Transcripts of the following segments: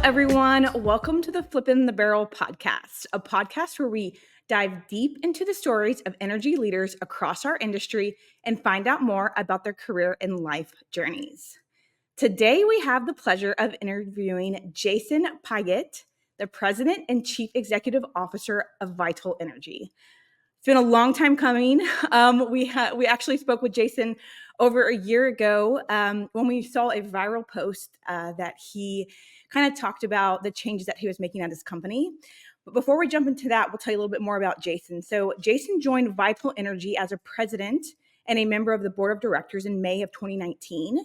everyone. Welcome to the Flippin' the Barrel podcast, a podcast where we dive deep into the stories of energy leaders across our industry and find out more about their career and life journeys. Today, we have the pleasure of interviewing Jason Pigott, the President and Chief Executive Officer of Vital Energy. It's been a long time coming. We actually spoke with Jason over a year ago when we saw a viral post that he kind of talked about the changes that he was making at his company. But before we jump into that, we'll tell you a little bit more about Jason. So Jason joined Vital Energy as a president and a member of the board of directors in May of 2019,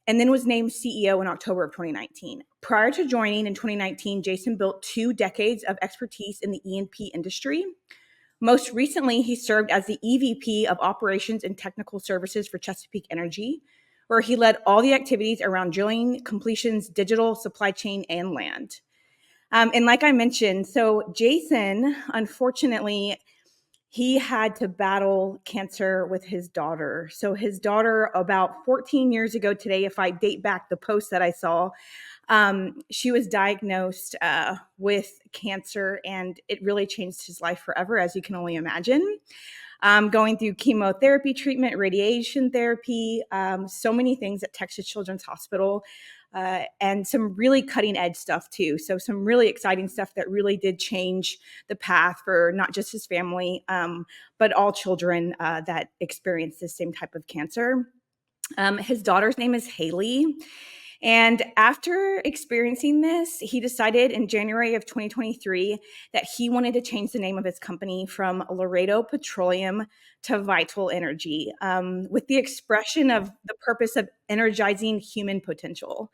and then was named CEO in October of 2019. Prior to joining in 2019, Jason built 2 decades of expertise in the E&P industry. Most recently, he served as the EVP of Operations and Technical Services for Chesapeake Energy, where he led all the activities around drilling, completions, digital, supply chain, and land. And like I mentioned, so Jason, unfortunately, he had to battle cancer with his daughter. So his daughter, about 14 years ago today, if I date back the post that I saw, she was diagnosed with cancer, and it really changed his life forever, as you can only imagine. Going through chemotherapy treatment, radiation therapy, so many things at Texas Children's Hospital, and some really cutting edge stuff too. So some really exciting stuff that really did change the path for not just his family, but all children that experience the same type of cancer. His daughter's name is Haley. And after experiencing this, he decided in January of 2023 that he wanted to change the name of his company from Laredo Petroleum to Vital Energy, with the expression of the purpose of energizing human potential.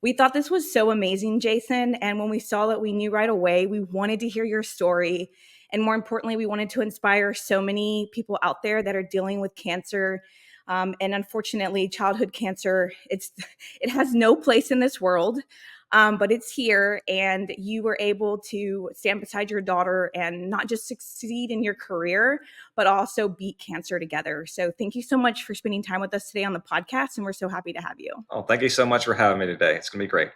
We thought this was so amazing, Jason. And when we saw it, we knew right away we wanted to hear your story. And more importantly, we wanted to inspire so many people out there that are dealing with cancer. And unfortunately, childhood cancer, it has no place in this world, but it's here. And you were able to stand beside your daughter and not just succeed in your career, but also beat cancer together. So thank you so much for spending time with us today on the podcast. And we're so happy to have you. Oh, thank you so much for having me today. It's going to be great.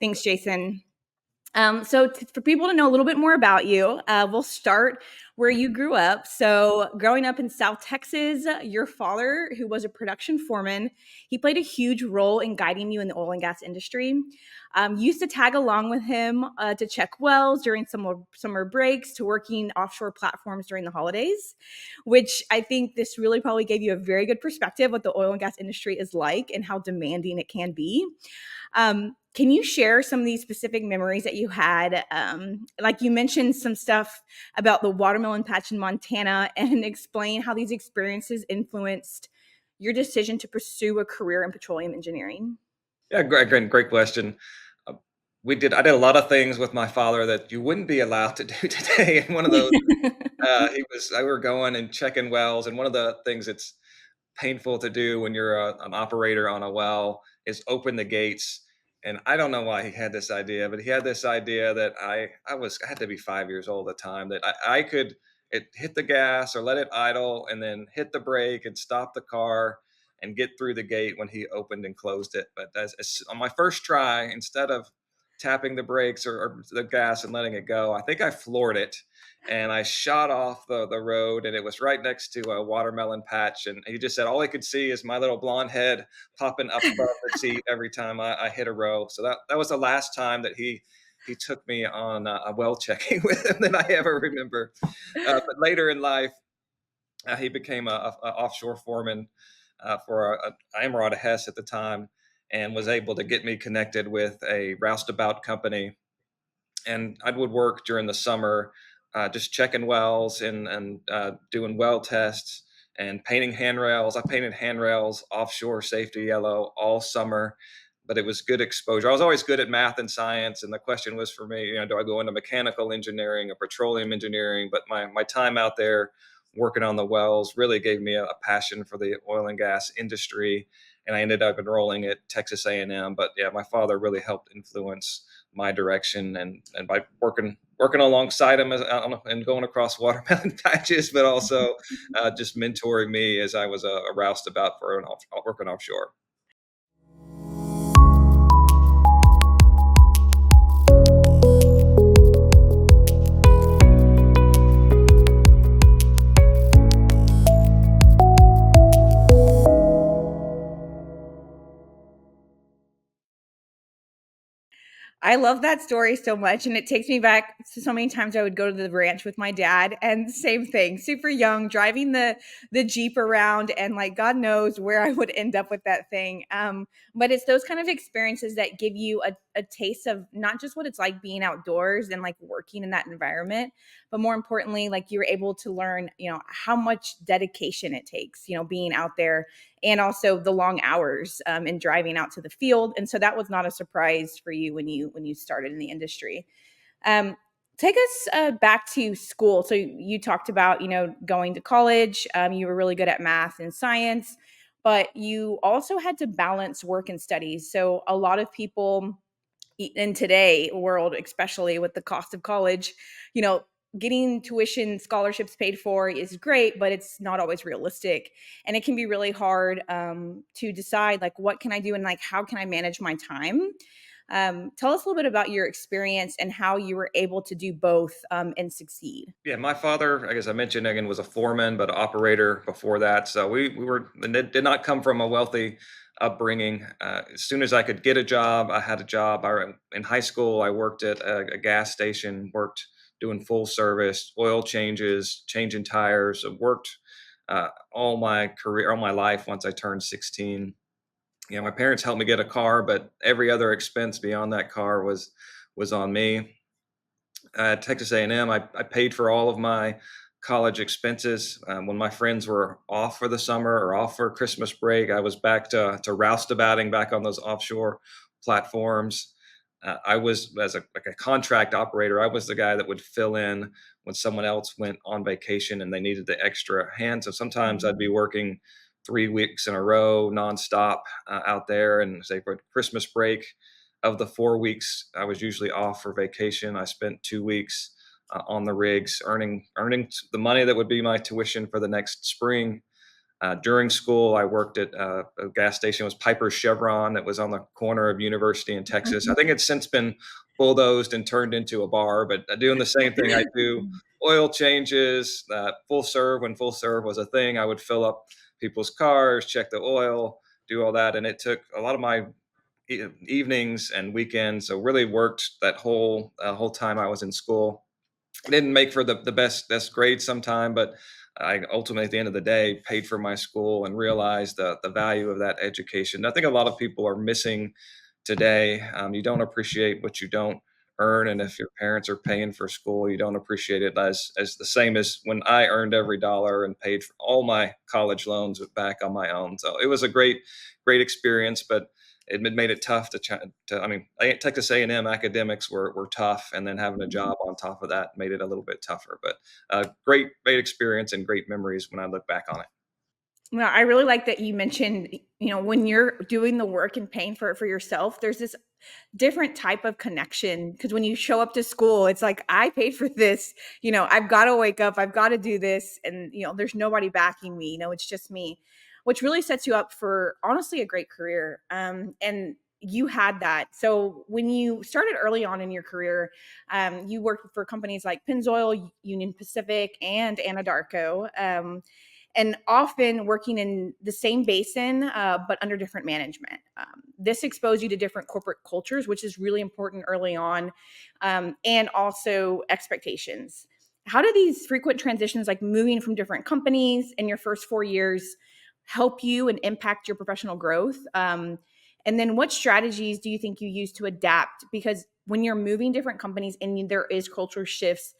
Thanks, Jason. For people to know a little bit more about you, we'll start where you grew up. So growing up in South Texas, your father, who was a production foreman, he played a huge role in guiding you in the oil and gas industry. You used to tag along with him to check wells during summer breaks, to working offshore platforms during the holidays, which I think this really probably gave you a very good perspective what the oil and gas industry is like and how demanding it can be. Can you share some of these specific memories that you had? Like you mentioned some stuff about the watermelon patch in Montana, and explain how these experiences influenced your decision to pursue a career in petroleum engineering? Yeah, great question. I did a lot of things with my father that you wouldn't be allowed to do today. And one of those, we were going and checking wells. And one of the things that's painful to do when you're an operator on a well is open the gates. And I don't know why he had this idea, but he had this idea that I had to be 5 years old at the time, that I could hit the gas or let it idle and then hit the brake and stop the car and get through the gate when he opened and closed it. But on my first try, instead of tapping the brakes or the gas and letting it go, I think I floored it, and I shot off the road, and it was right next to a watermelon patch. And he just said all I could see is my little blonde head popping up above the seat every time I hit a row. So that was the last time that he took me on a well checking with him that I ever remember. But later in life, he became a offshore foreman for Elrod Hess at the time, and was able to get me connected with a roustabout company. And I would work during the summer, just checking wells and doing well tests and painting handrails. I painted handrails offshore safety yellow all summer, but it was good exposure. I was always good at math and science, and the question was for me, do I go into mechanical engineering or petroleum engineering? But my time out there working on the wells really gave me a passion for the oil and gas industry, and I ended up enrolling at Texas A&M. But yeah, my father really helped influence my direction, and by working alongside him and going across watermelon patches, but also just mentoring me as I was a roustabout for working offshore. I love that story so much, and it takes me back to so many times I would go to the ranch with my dad, and same thing, super young, driving the Jeep around, and like God knows where I would end up with that thing. But it's those kind of experiences that give you a taste of not just what it's like being outdoors and like working in that environment, but more importantly, like you're able to learn, how much dedication it takes, being out there, and also the long hours and driving out to the field. And so that was not a surprise for you when you started in the industry. Um, Take us back to school. So you talked about going to college. You were really good at math and science, but you also had to balance work and studies. So a lot of people in today world, especially with the cost of college, you know, getting tuition scholarships paid for is great, but it's not always realistic. And it can be really hard to decide like, what can I do? And like, how can I manage my time? Tell us a little bit about your experience and how you were able to do both and succeed. Yeah, my father, I guess I mentioned again, was a foreman, but operator before that. So we were and it did not come from a wealthy upbringing. As soon as I could get a job, I had a job. In high school, I worked at a gas station, worked doing full service, oil changes, changing tires. I worked all my career, all my life. Once I turned 16, my parents helped me get a car, but every other expense beyond that car was on me. At Texas A&M, I paid for all of my college expenses. When my friends were off for the summer or off for Christmas break, I was back to roustaboutting back on those offshore platforms. I was as like a contract operator. I was the guy that would fill in when someone else went on vacation and they needed the extra hand. So sometimes I'd be working 3 weeks in a row, nonstop out there, and say for Christmas break, of the 4 weeks I was usually off for vacation, I spent 2 weeks on the rigs, earning the money that would be my tuition for the next spring. During school, I worked at a gas station. It was Piper's Chevron that was on the corner of University and Texas. I think it's since been bulldozed and turned into a bar, but doing the same thing I do. Oil changes, full serve. When full serve was a thing, I would fill up people's cars, check the oil, do all that, and it took a lot of my evenings and weekends. So really worked that whole time I was in school. I didn't make for the best grades sometime, but I ultimately at the end of the day paid for my school and realized the value of that education. I think a lot of people are missing today. You don't appreciate what you don't earn, and if your parents are paying for school, you don't appreciate it as the same as when I earned every dollar and paid for all my college loans back on my own. So it was a great experience, but it made it tough I mean, Texas A&M academics were tough, and then having a job on top of that made it a little bit tougher. But great experience and great memories when I look back on it. Well, I really like that you mentioned, when you're doing the work and paying for it for yourself, there's this different type of connection because when you show up to school, it's like, I paid for this, I've got to wake up, I've got to do this. And, there's nobody backing me, it's just me, which really sets you up for honestly a great career. And you had that. So when you started early on in your career, you worked for companies like Pennzoil, Union Pacific, and Anadarko. And often working in the same basin, but under different management. This exposed you to different corporate cultures, which is really important early on, and also expectations. How do these frequent transitions, like moving from different companies in your first 4 years, help you and impact your professional growth? And then what strategies do you think you use to adapt? Because when you're moving different companies and there is culture shifts,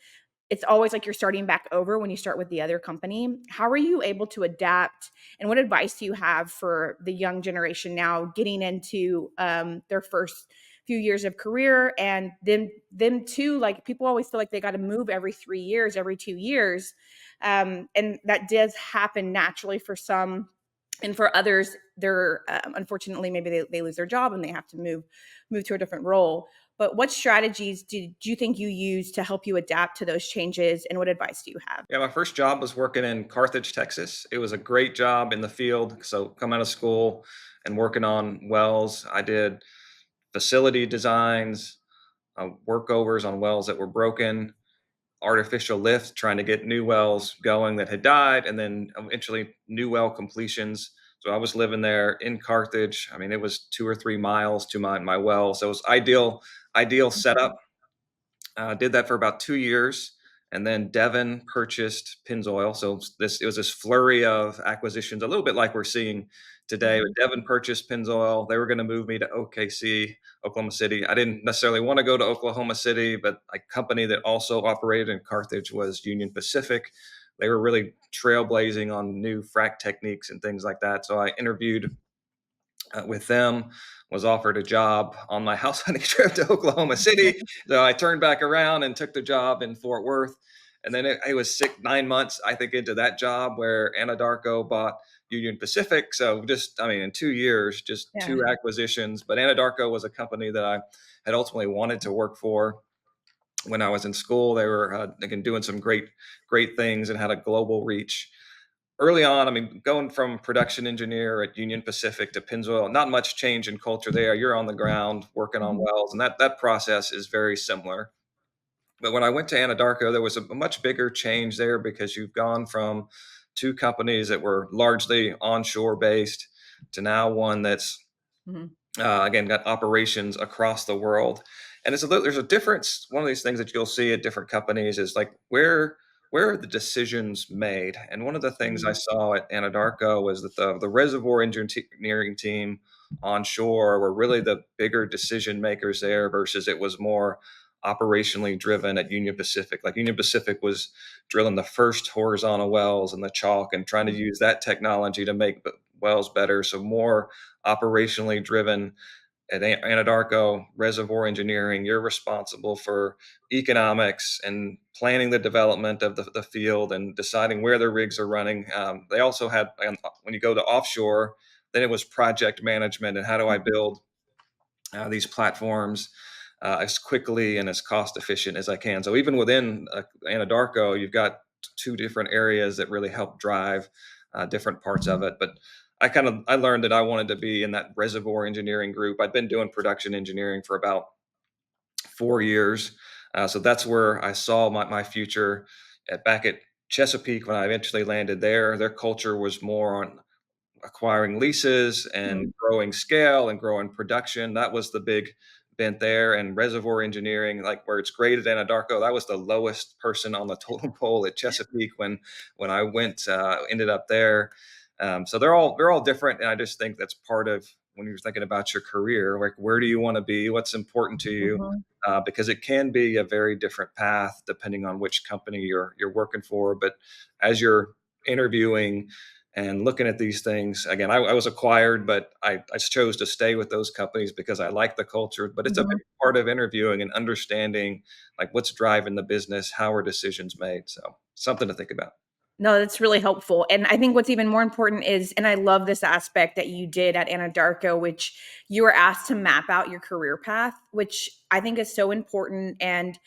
it's always like you're starting back over when you start with the other company. How are you able to adapt? And what advice do you have for the young generation now getting into their first few years of career? And then them too, like people always feel like they got to move every 3 years, every 2 years. And that does happen naturally for some. And for others, they're unfortunately maybe they lose their job and they have to move to a different role. But what strategies did you think you used to help you adapt to those changes, and what advice do you have? Yeah, my first job was working in Carthage, Texas. It was a great job in the field. So come out of school and working on wells, I did facility designs, workovers on wells that were broken, artificial lift, trying to get new wells going that had died, and then eventually new well completions. So I was living there in Carthage. I mean, it was 2 or 3 miles to my well, so it was ideal setup. Did that for about 2 years, and then Devon purchased Pennzoil. So it was this flurry of acquisitions, a little bit like we're seeing today. Mhm. But Devon purchased Pennzoil. They were going to move me to OKC, Oklahoma City. I didn't necessarily want to go to Oklahoma City, but a company that also operated in Carthage was Union Pacific. They were really trailblazing on new frac techniques and things like that. So I interviewed with them, was offered a job on my house hunting trip to Oklahoma City. So I turned back around and took the job in Fort Worth. And then it was 9 months, I think, into that job where Anadarko bought Union Pacific. So just, I mean, in 2 years, just Yeah. two acquisitions. But Anadarko was a company that I had ultimately wanted to work for when I was in school. They were, again, doing some great things and had a global reach early on. I mean, going from production engineer at Union Pacific to Pennzoil, not much change in culture there. You're on the ground working on Mhm. wells, and that process is very similar. But when I went to Anadarko, there was a much bigger change there because you've gone from two companies that were largely onshore based to now one that's Mhm. again got operations across the world. And there's a difference. One of these things that you'll see at different companies is like where are the decisions made. And one of the things I Mhm. saw at Anadarko was that the reservoir engineering team onshore were really the bigger decision makers there, versus it was more operationally driven at Union Pacific. Like Union Pacific was drilling the first horizontal wells in the chalk and trying to use that technology to make wells better. So more operationally driven. At Anadarko, reservoir engineering, you're responsible for economics and planning the development of the field and deciding where the rigs are running. They also had, when you go to offshore, then it was project management and how do I build these platforms as quickly and as cost efficient as I can. So even within Anadarko, you've got two different areas that really help drive different parts of it. But I learned that I wanted to be in that reservoir engineering group. I'd been doing production engineering for about 4 years, so that's where I saw my future. Back at Chesapeake, when I eventually landed there, their culture was more on acquiring leases and Mhm. growing scale and growing production. That was the big bent there. And reservoir engineering, like where it's great at Anadarko, that was the lowest person on the totem pole at Chesapeake when I went ended up there. So they're all different, and I just think that's part of when you're thinking about your career. Like, where do you want to be? What's important to you? Mhm. Because it can be a very different path depending on which company you're working for. But as you're interviewing and looking at these things again, I was acquired, but I chose to stay with those companies because I like the culture. But it's a Mhm. big part of interviewing and understanding like what's driving the business, how are decisions made. So something to think about. No, that's really helpful. And I think what's even more important is, and I love this aspect that you did at Anadarko, which you were asked to map out your career path, which I think is so important. And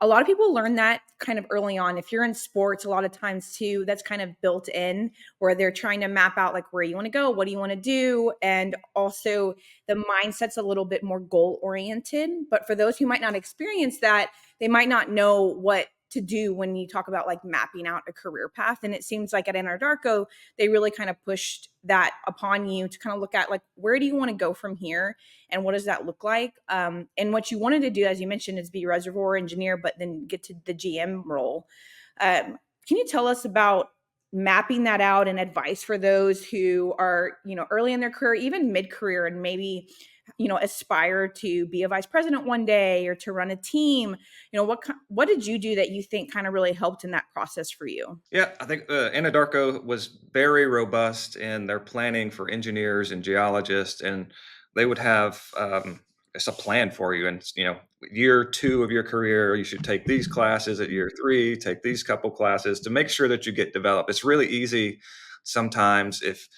a lot of people learn that kind of early on. If you're in sports, a lot of times too, that's kind of built in where they're trying to map out like where you want to go, what do you want to do? And also the mindset's a little bit more goal oriented. But for those who might not experience that, they might not know what to do when you talk about like mapping out a career path. And it seems like at Anadarko, they really kind of pushed that upon you to kind of look at like, where do you want to go from here? And what does that look like? And what you wanted to do, as you mentioned, is be a reservoir engineer, but then get to the GM role. Can you tell us about mapping that out and advice for those who are, early in their career, even mid-career, and maybe, aspire to be a vice president one day or to run a team? What did you do that you think kind of really helped in that process for you? Yeah, I think Anadarko was very robust in their planning for engineers and geologists, and they would have it's a plan for you. And year two of your career, you should take these classes. At year three, take these couple classes to make sure that you get developed. It's really easy sometimes if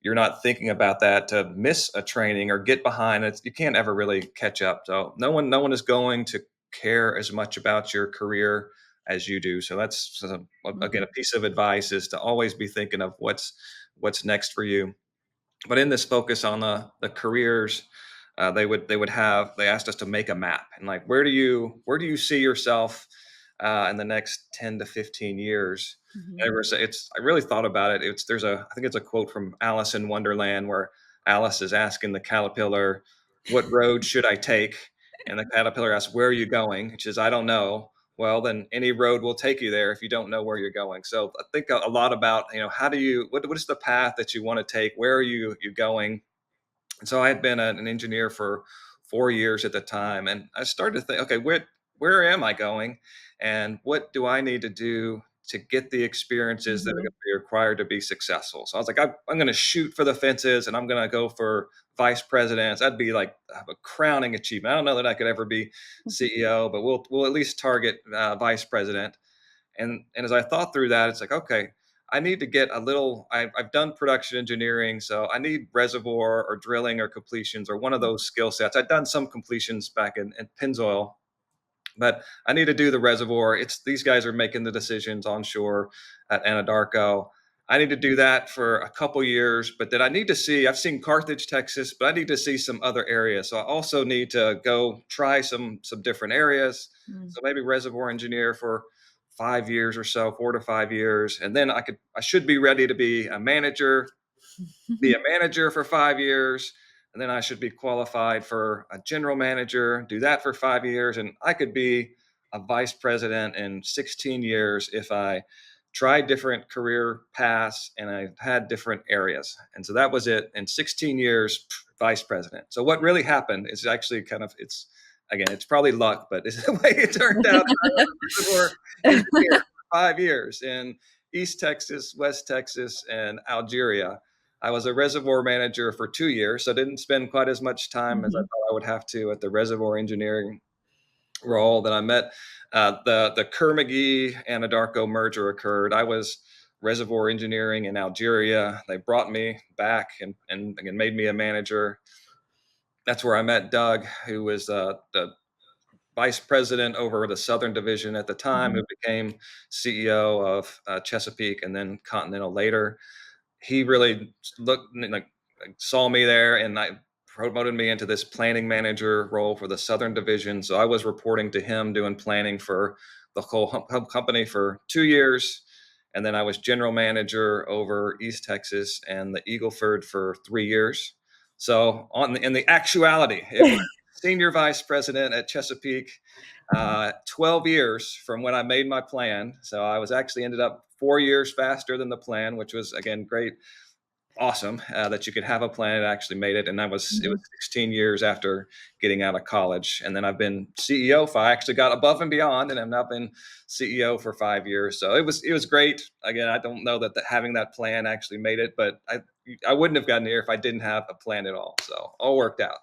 you're not thinking about that to miss a training or get behind. You can't ever really catch up. So no one is going to care as much about your career as you do. So that's again a Mhm. piece of advice is to always be thinking of what's next for you. But in this focus on the careers, they asked us to make a map and like where do you see yourself in the next 10 to 15 years. Mhm. And I really thought about it. I think it's a quote from Alice in Wonderland where Alice is asking the caterpillar, "What road should I take?" And the caterpillar asks, "Where are you going?" She says, "I don't know." Well, then any road will take you there if you don't know where you're going. So I think a lot about, how do you, what is the path that you want to take? Where are you going? And so I had been an engineer for 4 years at the time, and I started to think, okay, where am I going, and what do I need to do to get the experiences that are going Mhm. to be required to be successful? So I was like, I'm going to shoot for the fences, and I'm going to go for vice presidents. That'd be like a crowning achievement. I don't know that I could ever be CEO, but we'll at least target vice president. And as I thought through that, it's like, okay, I need to get a little. I've done production engineering, so I need reservoir or drilling or completions or one of those skill sets. I've done some completions back in Pennzoil, but I need to do the reservoir. It's these guys are making the decisions onshore at Anadarko. I need to do that for a couple years, but then I need to see. I've seen Carthage, Texas, but I need to see some other areas. So I also need to go try some different areas. Mm. So maybe reservoir engineer for 5 years or so, 4 to 5 years, and then I should be ready to be a manager for 5 years, and then I should be qualified for a general manager, do that for 5 years, and I could be a vice president in 16 years if I tried different career paths and I had different areas. And so that was it. In 16 years, vice president. So what really happened is actually it's probably luck, but it's the way it turned out. I was a reservoir engineer for 5 years in East Texas, West Texas, and Algeria. I was a reservoir manager for 2 years, so I didn't spend quite as much time as I Mhm. thought I would have to at the reservoir engineering role. That I met. The Kerr-McGee Anadarko merger occurred. I was reservoir engineering in Algeria. They brought me back and again made me a manager. That's where I met Doug, who was the vice president over the Southern Division at the time, Mhm. who became CEO of Chesapeake and then Continental later. He really saw me there, and I promoted me into this planning manager role for the Southern Division. So I was reporting to him, doing planning for the whole hub company for 2 years, and then I was general manager over East Texas and the Eagleford for 3 years. So in the actuality, it was senior vice president at Chesapeake. 12 years from when I made my plan. So I was actually ended up 4 years faster than the plan, which was again great, awesome that you could have a plan and actually made it. And it was Mhm. 16 years after getting out of college, and then I've been CEO. I actually got above and beyond, and I've now been CEO for 5 years. So it was great. Again, I don't know that having that plan actually made it, but I wouldn't have gotten here if I didn't have a plan at all. So all worked out.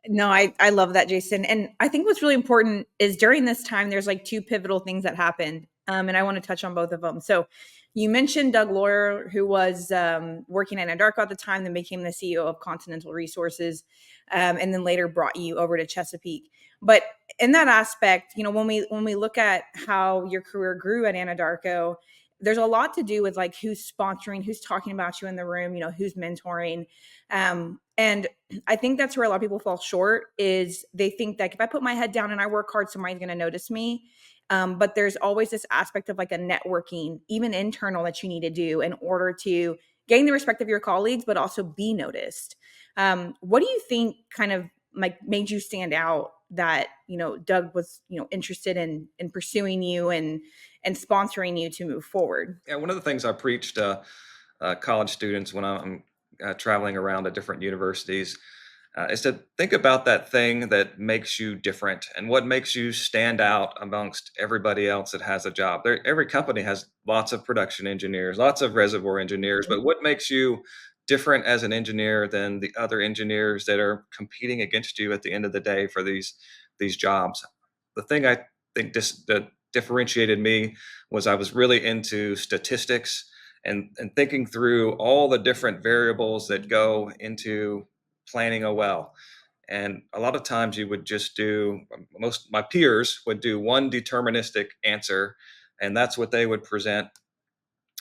No, I love that, Jason. And I think what's really important is during this time, there's like two pivotal things that happened. And I want to touch on both of them. So you mentioned Doug Lawyer, who was working at Anadarko at the time, then became the CEO of Continental Resources, and then later brought you over to Chesapeake. But in that aspect, when we look at how your career grew at Anadarko, there's a lot to do with like who's sponsoring, who's talking about you in the room, who's mentoring. And I think that's where a lot of people fall short is they think that if I put my head down and I work hard, somebody's going to notice me. But there's always this aspect of like a networking, even internal, that you need to do in order to gain the respect of your colleagues, but also be noticed. What do you think kind of like made you stand out that, Doug was, interested in pursuing you and sponsoring you to move forward? Yeah, one of the things I preached college students when I'm traveling around to different universities is to think about that thing that makes you different and what makes you stand out amongst everybody else that has a job. Every company has lots of production engineers, lots of reservoir engineers, but what makes you different as an engineer than the other engineers that are competing against you at the end of the day for these jobs? The thing I think that differentiated me was I was really into statistics and thinking through all the different variables that go into planning a well. And a lot of times you would just do, most my peers would do one deterministic answer, and that's what they would present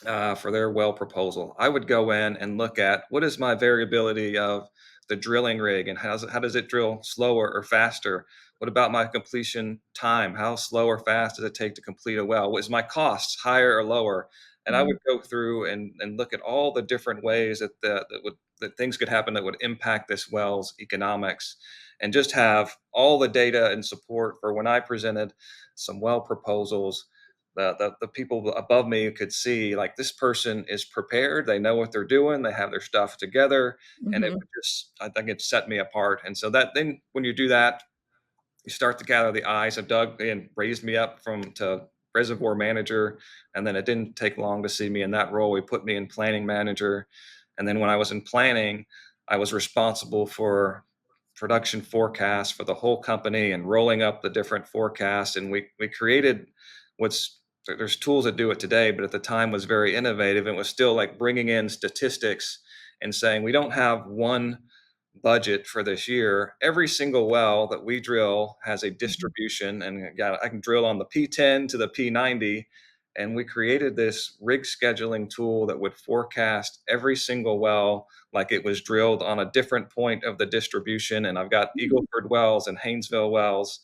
for their well proposal, I would go in and look at what is my variability of the drilling rig and how does it drill slower or faster? What about my completion time? How slow or fast does it take to complete a well? What is my costs higher or lower? And I would Mhm. go through and look at all the different ways that things could happen that would impact this well's economics, and just have all the data and support for when I presented some well proposals. The people above me could see, like, this person is prepared, they know what they're doing, they have their stuff together, and it Mhm. would just, I think, it set me apart. And so that then when you do that, you start to gather the eyes of Doug, and raised me up from to reservoir manager. And then it didn't take long to see me in that role. We put me in planning manager. And then when I was in planning, I was responsible for production forecasts for the whole company and rolling up the different forecasts. And we created what's there's tools that do it today, but at the time was very innovative and was still like bringing in statistics and saying we don't have one budget for this year. Every single well that we drill has a Mhm. distribution, and I can drill on the P10 to the P90. And we created this rig scheduling tool that would forecast every single well like it was drilled on a different point of the distribution. And I've got Mhm. Eagleford wells and Haynesville wells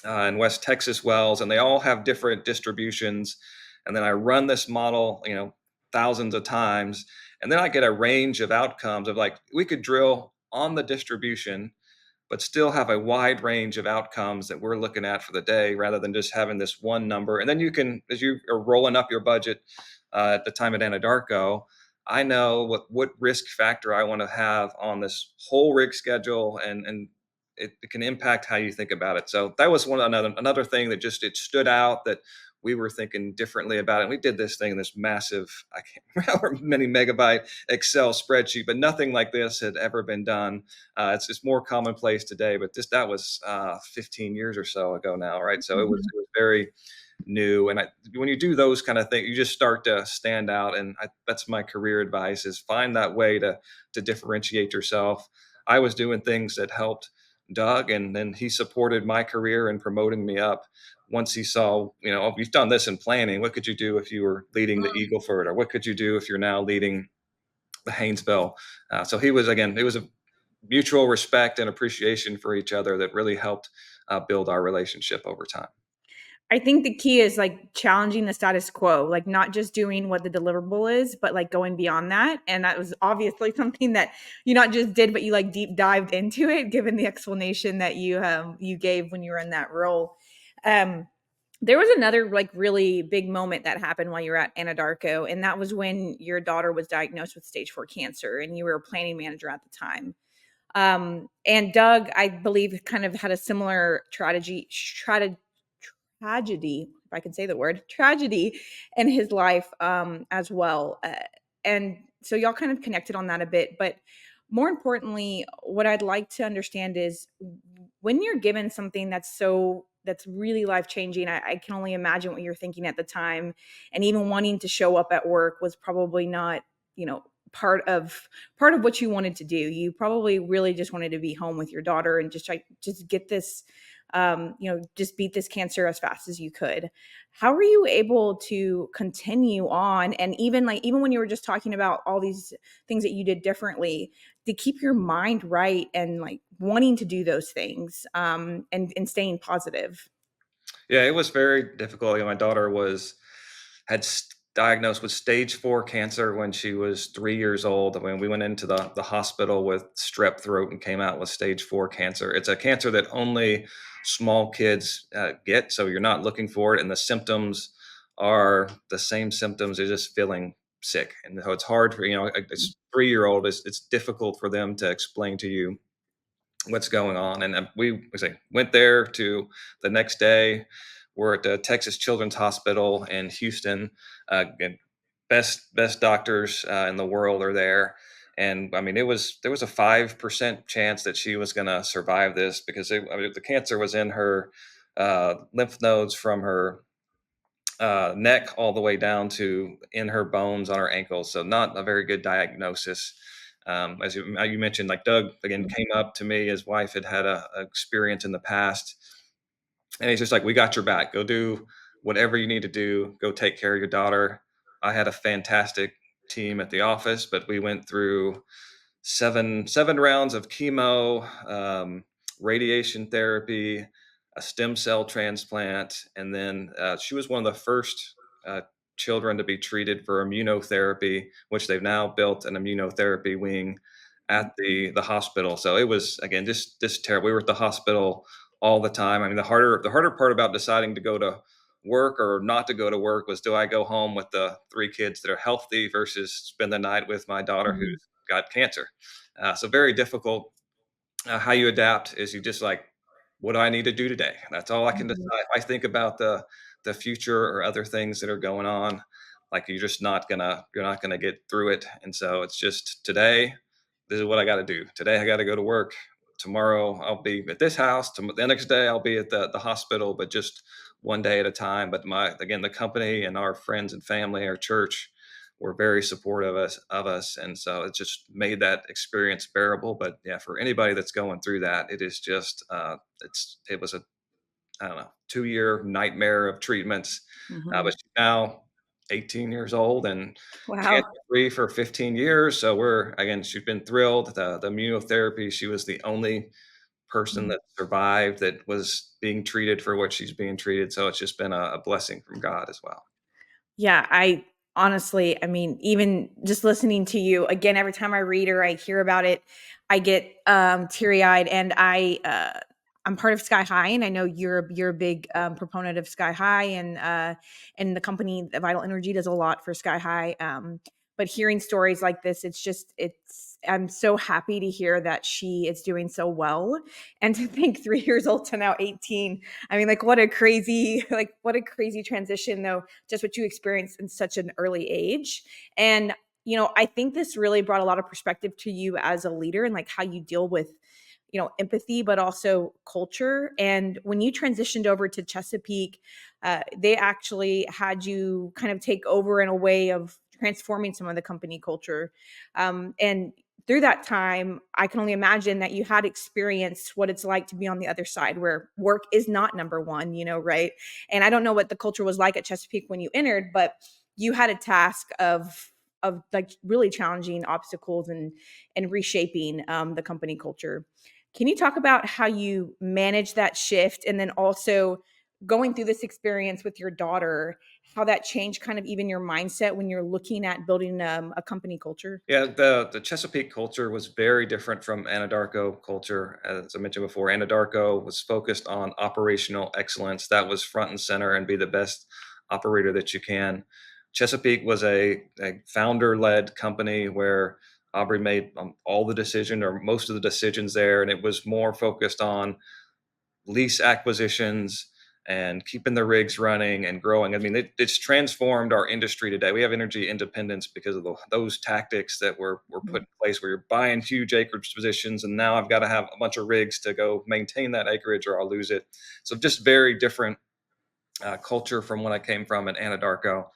and West Texas wells, and they all have different distributions. And then I run this model, thousands of times, and then I get a range of outcomes of, like, we could drill on the distribution but still have a wide range of outcomes that we're looking at for the day, rather than just having this one number. And then you can, as you are rolling up your budget at the time at Anadarko, I know what risk factor I want to have on this whole rig schedule, and it can impact how you think about it. So that was another thing that just it stood out, that we were thinking differently about it. And we did this thing in this massive, I can't remember how many megabyte Excel spreadsheet, but nothing like this had ever been done. It's more commonplace today, but that was 15 years or so ago now, right? So Mhm. it was very new. And when you do those kind of things, you just start to stand out. And that's my career advice: is find that way to differentiate yourself. I was doing things that helped Doug, and then he supported my career and promoting me up. Once he saw, oh, you've done this in planning. What could you do if you were leading the Eagleford, or what could you do if you're now leading the Haynesville? So he was, again, it was a mutual respect and appreciation for each other that really helped build our relationship over time. I think the key is like challenging the status quo, like not just doing what the deliverable is, but like going beyond that. And that was obviously something that you not just did, but you like deep dived into it, given the explanation that you gave when you were in that role. Um, there was another like really big moment that happened while you were at Anadarko, and that was when your daughter was diagnosed with stage 4 cancer, and you were a planning manager at the time. And Doug, I believe, kind of had a similar tragedy, if I can say the word, tragedy in his life as well. And so y'all kind of connected on that a bit. But more importantly, what I'd like to understand is when you're given something that's really life changing, I can only imagine what you're thinking at the time. And even wanting to show up at work was probably not, you know, part of what you wanted to do. You probably really just wanted to be home with your daughter and just get this just beat this cancer as fast as you could. How were you able to continue on? And even when you were just talking about all these things that you did differently, to keep your mind right and like wanting to do those things and staying positive. Yeah, it was very difficult. My daughter diagnosed with stage 4 cancer when she was 3 years old. I mean, we went into the hospital with strep throat and came out with stage 4 cancer. It's a cancer that only small kids get, so you're not looking for it, and the symptoms are the same symptoms. They're just feeling sick, and so it's hard for a 3-year old. It's difficult for them to explain to you what's going on. And went there to the next day. We're at the Texas Children's Hospital in Houston. And best doctors in the world are there. And I mean, there was a 5% chance that she was going to survive this, because the cancer was in her lymph nodes from her neck all the way down to in her bones on her ankles. So not a very good diagnosis. As you mentioned, like, Doug again came up to me. His wife had a experience in the past, and he's just like, "We got your back. Go do whatever you need to do. Go take care of your daughter. I had a fantastic team at the office, but we went through seven rounds of chemo, radiation therapy, a stem cell transplant, and then she was one of the first uh, children to be treated for immunotherapy, which they've now built an immunotherapy wing at the hospital. So it was again just terrible. We were at the hospital all the time. I mean, the harder part about deciding to go to work or not to go to work was, do I go home with the three kids that are healthy versus spend the night with my daughter Mhm. who's got cancer? So very difficult. How you adapt is you just like, what do I need to do today? That's all I can Mhm. decide. If I think about the future or other things that are going on, like you're not gonna get through it. And so it's just today. This is what I got to do. Today I got to go to work. Tomorrow I'll be at this house. The next day I'll be at the hospital, but just one day at a time. But the company and our friends and family, our church, were very supportive of us, and so it just made that experience bearable. But yeah, for anybody that's going through that, it is just it was a, I don't know, 2 year nightmare of treatments. But Mhm. she's now 18 years old and cancer Wow. free for 15 years. So she's been thrilled. The immunotherapy, she was the only person Mhm. that survived that was being treated for what she's being treated. So it's just been a blessing from God as well. Yeah, I honestly, I mean, even just listening to you again, every time I read or I hear about it, I get teary eyed. And I'm part of Sky High, and I know you're a big proponent of Sky High, and the company Vital Energy does a lot for Sky High. But hearing stories like this, it's I'm so happy to hear that she is doing so well, and to think 3 years old to now 18. I mean, like, what a crazy what a crazy transition, though, just what you experienced in such an early age. And I think this really brought a lot of perspective to you as a leader, and like how you deal with empathy, but also culture. And when you transitioned over to Chesapeake, they actually had you kind of take over in a way of transforming some of the company culture. And through that time, I can only imagine that you had experienced what it's like to be on the other side, where work is not number one, right? And I don't know what the culture was like at Chesapeake when you entered, but you had a task of like really challenging obstacles and reshaping the company culture. Can you talk about how you manage that shift, and then also going through this experience with your daughter, how that changed kind of even your mindset when you're looking at building a company culture? Yeah, the Chesapeake culture was very different from Anadarko culture. As I mentioned before, Anadarko was focused on operational excellence. That was front and center, and be the best operator that you can. Chesapeake was a founder-led company where Aubrey made all the decision or most of the decisions there, and it was more focused on lease acquisitions and keeping the rigs running and growing. I mean, it's transformed our industry today. We have energy independence because of those tactics that were put Mhm. in place, where you're buying huge acreage positions, and now I've got to have a bunch of rigs to go maintain that acreage or I'll lose it. So just very different culture from when I came from in Anadarko.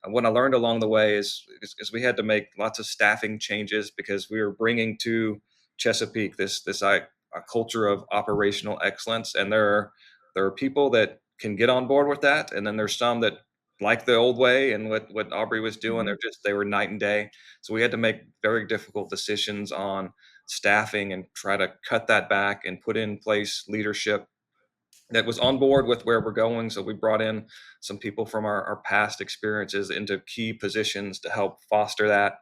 What I learned along the way is we had to make lots of staffing changes because we were bringing to Chesapeake this a culture of operational excellence, and there are people that can get on board with that, and then there's some that like the old way and what Aubrey was doing. Mhm. They were night and day. So we had to make very difficult decisions on staffing and try to cut that back and put in place leadership that was on board with where we're going. So we brought in some people from our past experiences into key positions to help foster that.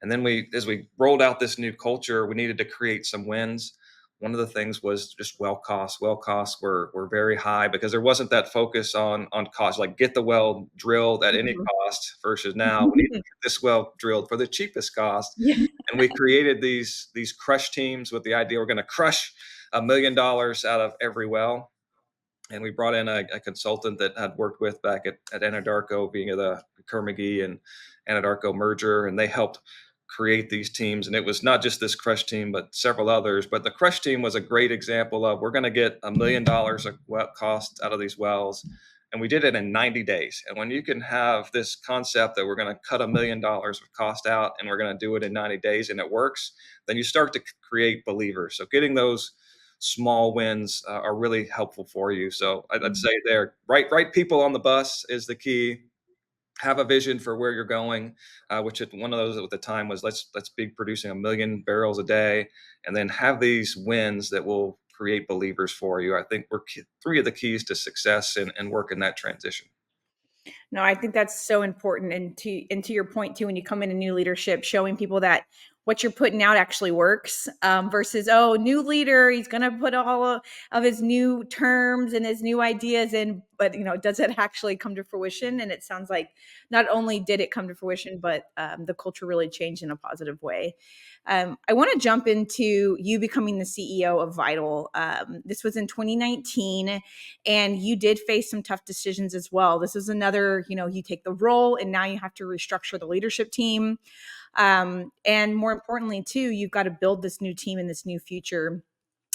And then as we rolled out this new culture, we needed to create some wins. One of the things was just well costs. Well costs were very high because there wasn't that focus on cost, like get the well drilled at any Mhm. cost versus now we need to get this well drilled for the cheapest cost. Yeah. And we created these crush teams with the idea we're going to crush $1 million out of every well, and we brought in a consultant that had worked with back at Anadarko, being the Kerr-McGee and Anadarko merger, and they helped create these teams. And it was not just this crush team, but several others. But the crush team was a great example of, we're going to get $1 million of cost out of these wells. And we did it in 90 days. And when you can have this concept that we're going to cut $1 million of cost out and we're going to do it in 90 days and it works, then you start to create believers. So getting those small wins are really helpful for you. So I'd Mhm. say there, right people on the bus is the key. have a vision for where you're going, which one of those at the time was let's be producing 1 million barrels a day, and then have these wins that will create believers for you. I think were three of the keys to success and work in that transition. No, I think that's so important. And to your point too, when you come in a new leadership, showing people that what you're putting out actually works, versus, oh, new leader, he's going to put all of his new terms and his new ideas in, but does it actually come to fruition? And it sounds like not only did it come to fruition, but the culture really changed in a positive way. I want to jump into you becoming the CEO of Vital. This was in 2019, and you did face some tough decisions as well. This is another, you take the role and now you have to restructure the leadership team. And more importantly, too, you've got to build this new team and this new future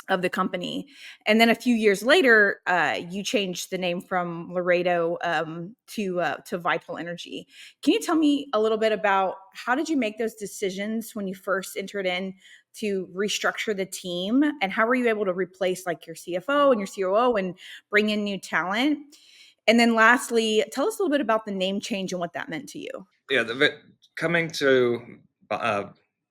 of the company. And then a few years later, you changed the name from Laredo to Vital Energy. Can you tell me a little bit about how did you make those decisions when you first entered in to restructure the team, and how were you able to replace like your CFO and your COO and bring in new talent? And then lastly, tell us a little bit about the name change and what that meant to you. Yeah, coming to uh,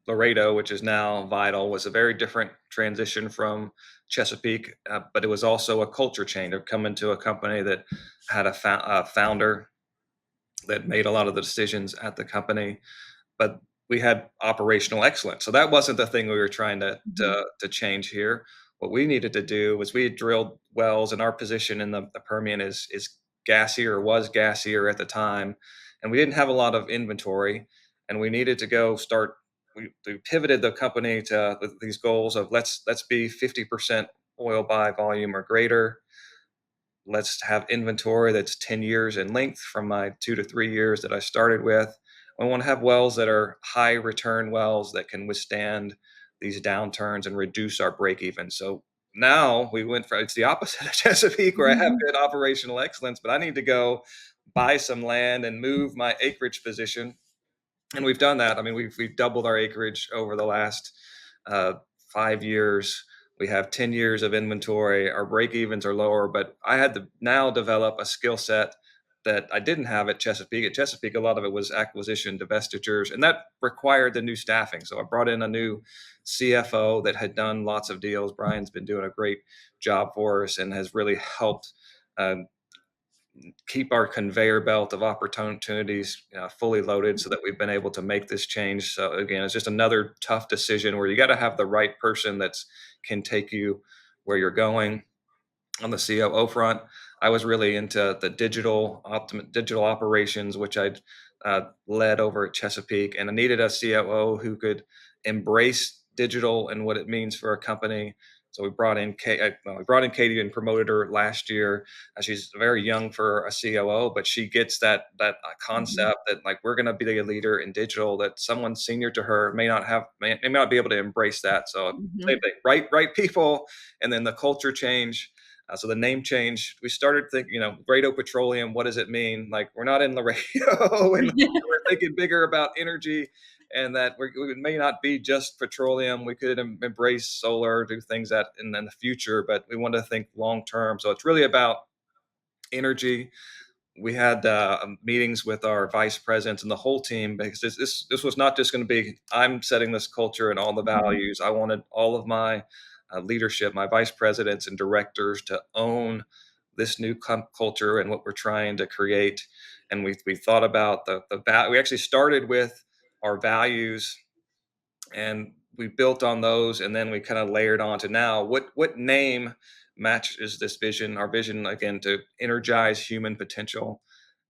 Laredo, which is now Vital, was a very different transition from Chesapeake, but it was also a culture change of coming to a company that had a founder that made a lot of the decisions at the company, but we had operational excellence. So that wasn't the thing we were trying to Mhm. to change here. What we needed to do was we had drilled wells, and our position in the Permian is gassier, or was gassier at the time, and we didn't have a lot of inventory, and we needed to go start. We pivoted the company to these goals of let's be 50% oil by volume or greater. Let's have inventory that's 10 years in length from my 2 to 3 years that I started with. I want to have wells that are high return wells that can withstand these downturns and reduce our break even. So now we went from it's the opposite of Chesapeake, where I have good operational excellence, but I need to go buy some land and move my acreage position, and we've done that. I mean, we've doubled our acreage over the last 5 years. We have 10 years of inventory. Our break evens are lower, but I had to now develop a skill set that I didn't have at Chesapeake. At Chesapeake, a lot of it was acquisition, divestitures, and that required the new staffing. So I brought in a new CFO that had done lots of deals. Brian's been doing a great job for us and has really helped uh, keep our conveyor belt of opportunities fully loaded so that we've been able to make this change. So again, it's just another tough decision where you got to have the right person that's can take you where you're going. On the COO front, I was really into the digital operations, which I'd led over at Chesapeake, and I needed a COO who could embrace digital and what it means for a company. So we brought in Katie and promoted her last year. She's very young for a COO, but she gets that Mhm. concept that like we're going to be a leader in digital. That someone senior to her may not be able to embrace that. So same Mhm. thing, right people, and then the culture change. So the name change, we started thinking, Laredo Petroleum, what does it mean? Like we're not in Laredo, and we're thinking bigger about energy, and that we may not be just petroleum. We could embrace solar, do things that in the future, but we want to think long term. So it's really about energy. We had meetings with our vice presidents and the whole team because this was not just going to be I'm setting this culture and all the Mhm. values. I wanted all of my leadership, my vice presidents and directors, to own this new culture and what we're trying to create. And we thought about we actually started with our values, and we built on those, and then we kind of layered on to now what name matches this vision. Our vision, again, to energize human potential.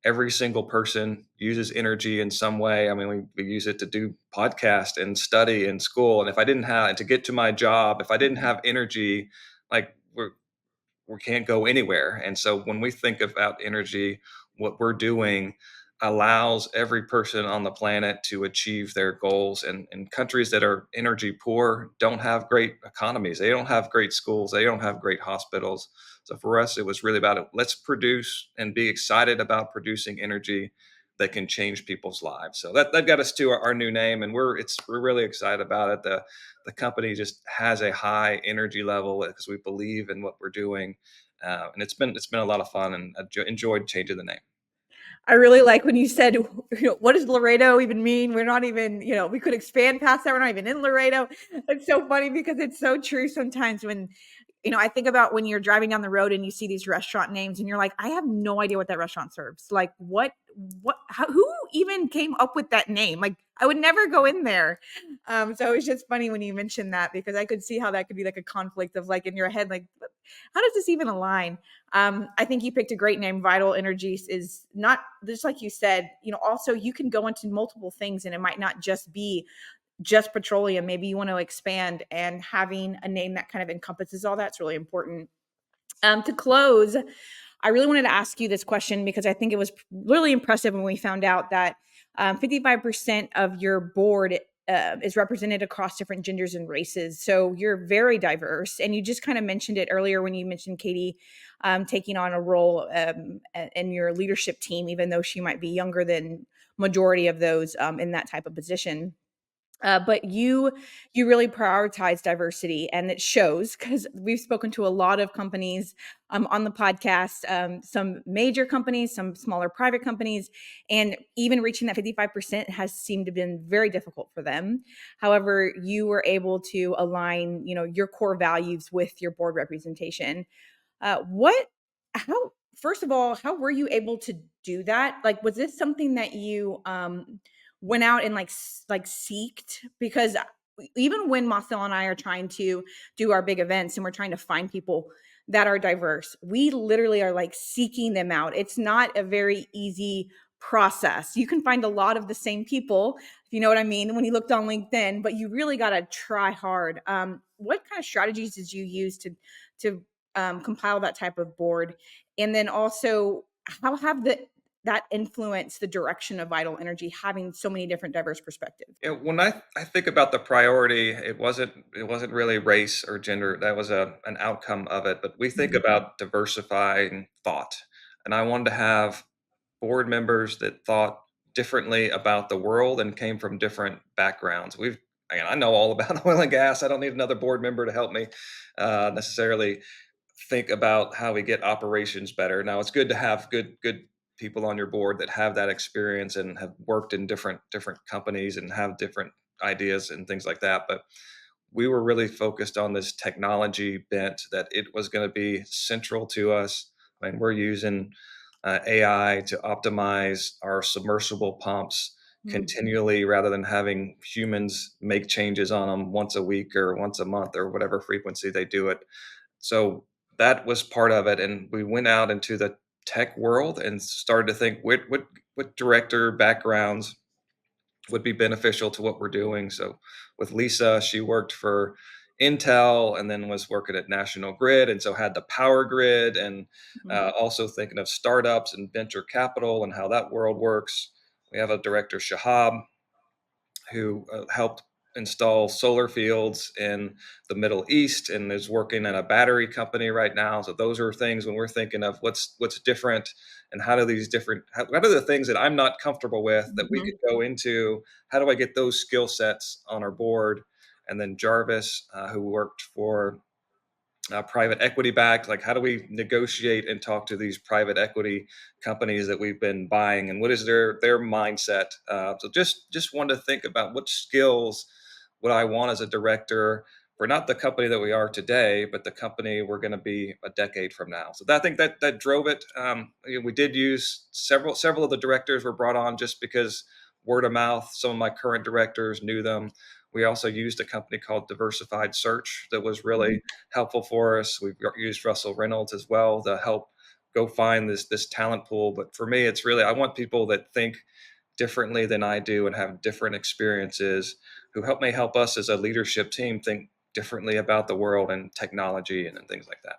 Every single person uses energy in some way. I mean, we use it to do podcast and study in school, and if I didn't have and to get to my job, if I didn't have energy, like we can't go anywhere. And so when we think about energy, what we're doing allows every person on the planet to achieve their goals. And countries that are energy poor don't have great economies. They don't have great schools. They don't have great hospitals. So for us, it was really about it. Let's produce and be excited about producing energy that can change people's lives. So that got us to our new name, and we're really excited about it. The company just has a high energy level because we believe in what we're doing, and it's been a lot of fun, and I enjoyed changing the name. I really like when you said, what does Laredo even mean? We're not even, we could expand past that. We're not even in Laredo. It's so funny because it's so true sometimes when, I think about when you're driving down the road and you see these restaurant names and you're like, I have no idea what that restaurant serves. Like who even came up with that name? Like I would never go in there. So it's just funny when you mentioned that because I could see how that could be like a conflict of like in your head, like, how does this even align? I think you picked a great name. Vital Energies is not just like you said, also you can go into multiple things and it might not just be just petroleum. Maybe you want to expand and having a name that kind of encompasses all that's really important. To close, I really wanted to ask you this question because I think it was really impressive when we found out that 55% of your board is represented across different genders and races. So you're very diverse. And you just kind of mentioned it earlier when you mentioned Katie taking on a role in your leadership team, even though she might be younger than majority of those in that type of position. But you really prioritize diversity, and it shows because we've spoken to a lot of companies on the podcast, some major companies, some smaller private companies, and even reaching that 55% has seemed to have been very difficult for them. However, you were able to align, your core values with your board representation. What how first of all, how were you able to do that? Like, was this something that you went out and like seeked? Because even when Marcel and I are trying to do our big events and we're trying to find people that are diverse, we literally are like seeking them out. It's not a very easy process. You can find a lot of the same people, if you know what I mean, when you looked on LinkedIn, but you really got to try hard. What kind of strategies did you use to compile that type of board? And then also, how have that influenced the direction of Vital Energy, having so many different diverse perspectives? When I think about the priority, it wasn't really race or gender. That was an outcome of it. But we think Mhm. about diversifying thought, and I wanted to have board members that thought differently about the world and came from different backgrounds. Again, I know all about oil and gas. I don't need another board member to help me necessarily think about how we get operations better. Now, it's good to have good people on your board that have that experience and have worked in different companies and have different ideas and things like that. But we were really focused on this technology bent that it was going to be central to us. I mean, we're using AI to optimize our submersible pumps Mm. continually rather than having humans make changes on them once a week or once a month or whatever frequency they do it. So that was part of it, and we went out into the tech world and started to think what director backgrounds would be beneficial to what we're doing. So with Lisa, she worked for Intel and then was working at National Grid, and so had the power grid, and Mhm. also thinking of startups and venture capital and how that world works. We have a director, Shahab, who helped install solar fields in the Middle East and is working at a battery company right now. So those are things when we're thinking of what's different and how do these different what are the things that I'm not comfortable with that we could Mhm. go into? How do I get those skill sets on our board? And then Jarvis, who worked for private equity backed, like how do we negotiate and talk to these private equity companies that we've been buying and what is their mindset. So just want to think about what skills would I want as a director for not the company that we are today but the company we're going to be a decade from now. So I think that drove it. We did use several of the directors were brought on just because word of mouth. Some of my current directors knew them. We also used a company called Diversified Search that was really helpful for us. We've used Russell Reynolds as well to help go find this talent pool. But for me, it's really I want people that think differently than I do and have different experiences who help us as a leadership team think differently about the world and technology and things like that.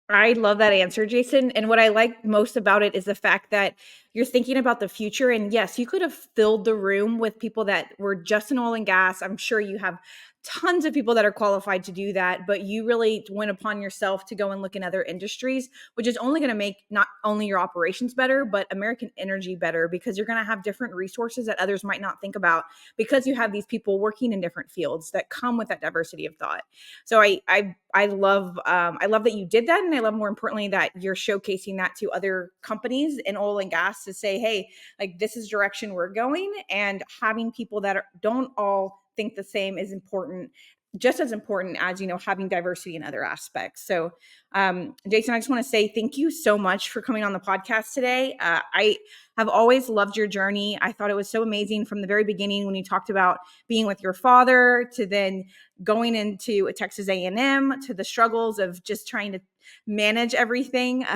I love that answer, Jason. And what I like most about it is the fact that you're thinking about the future. And yes, you could have filled the room with people that were just in oil and gas. I'm sure you have tons of people that are qualified to do that, but you really went upon yourself to go and look in other industries, which is only going to make not only your operations better, but American energy better because you're going to have different resources that others might not think about because you have these people working in different fields that come with that diversity of thought. So I love that you did that, and I love more importantly that you're showcasing that to other companies in oil and gas podcast to say, hey, like this is direction we're going, and having people that don't all think the same is important, just as important as, having diversity in other aspects. So, Jason, I just want to say thank you so much for coming on the podcast today. I have always loved your journey. I thought it was so amazing from the very beginning when you talked about being with your father to then going into a Texas A&M to the struggles of just trying to manage everything,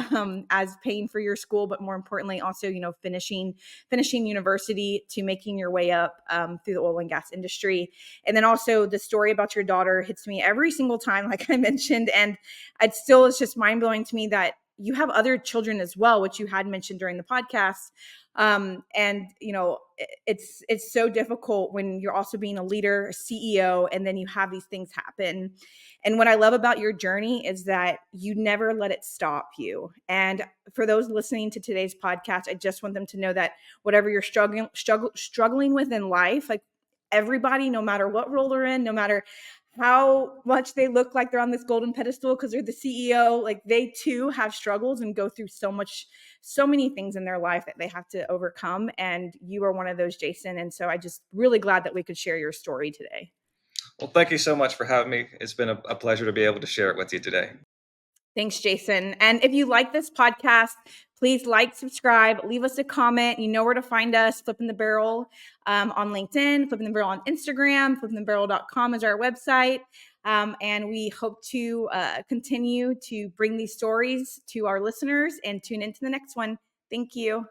as paying for your school, but more importantly, also, finishing university to making your way up through the oil and gas industry. And then also the story about your daughter hits me every single time, like I mentioned, and it still is just mind blowing to me that you have other children as well, which you had mentioned during the podcast. And it's so difficult when you're also being a leader, a CEO, and then you have these things happen. And what I love about your journey is that you never let it stop you. And for those listening to today's podcast, I just want them to know that whatever you're struggling with in life, like everybody, no matter what role they're in, no matter how much they look like they're on this golden pedestal because they're the CEO, like they too have struggles and go through so many things in their life that they have to overcome. And you are one of those, Jason. And so I just really glad that we could share your story today. Well, thank you so much for having me. It's been a pleasure to be able to share it with you today. Thanks, Jason. And if you like this podcast, please like, subscribe, leave us a comment. You know where to find us, Flipping the Barrel on LinkedIn, Flipping the Barrel on Instagram, flippingthebarrel.com is our website. And we hope to continue to bring these stories to our listeners and tune into the next one. Thank you.